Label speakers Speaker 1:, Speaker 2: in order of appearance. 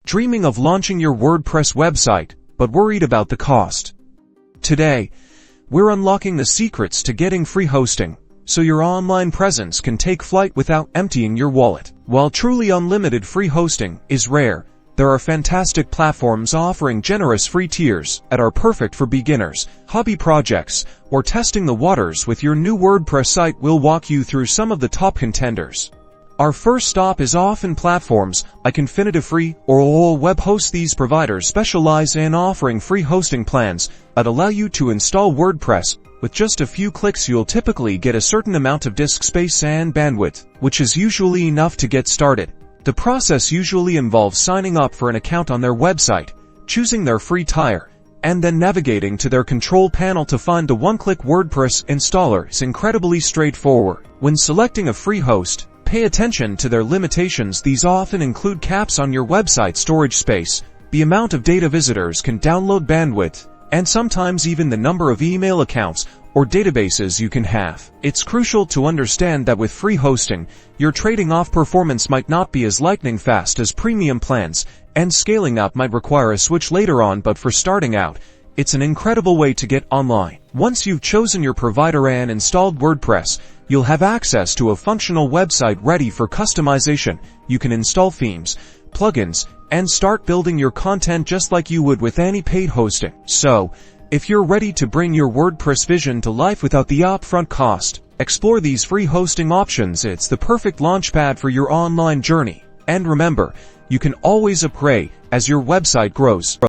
Speaker 1: Dreaming of launching your WordPress website, but worried about the cost? Today, we're unlocking the secrets to getting free hosting, so your online presence can take flight without emptying your wallet. While truly unlimited free hosting is rare, there are fantastic platforms offering generous free tiers that are perfect for beginners, hobby projects, or testing the waters with your new WordPress site. We'll walk you through some of the top contenders. Our first stop is often platforms like Infinitive or Webhost. These providers specialize in offering free hosting plans that allow you to install WordPress. With just a few clicks, you'll typically get a certain amount of disk space and bandwidth, which is usually enough to get started. The process usually involves signing up for an account on their website, choosing their free tier, and then navigating to their control panel to find a one-click WordPress installer. It's incredibly straightforward. When selecting a free host, pay attention to their limitations. These often include caps on your website storage space, the amount of data visitors can download, bandwidth, and sometimes even the number of email accounts or databases you can have. It's crucial to understand that with free hosting, you're trading off performance might not be as lightning fast as premium plans, and scaling up might require a switch later on, but for starting out, it's an incredible way to get online. Once you've chosen your provider and installed WordPress, you'll have access to a functional website ready for customization. You can install themes, plugins, and start building your content just like you would with any paid hosting. So, if you're ready to bring your WordPress vision to life without the upfront cost, explore these free hosting options. It's the perfect launchpad for your online journey. And remember, you can always upgrade as your website grows.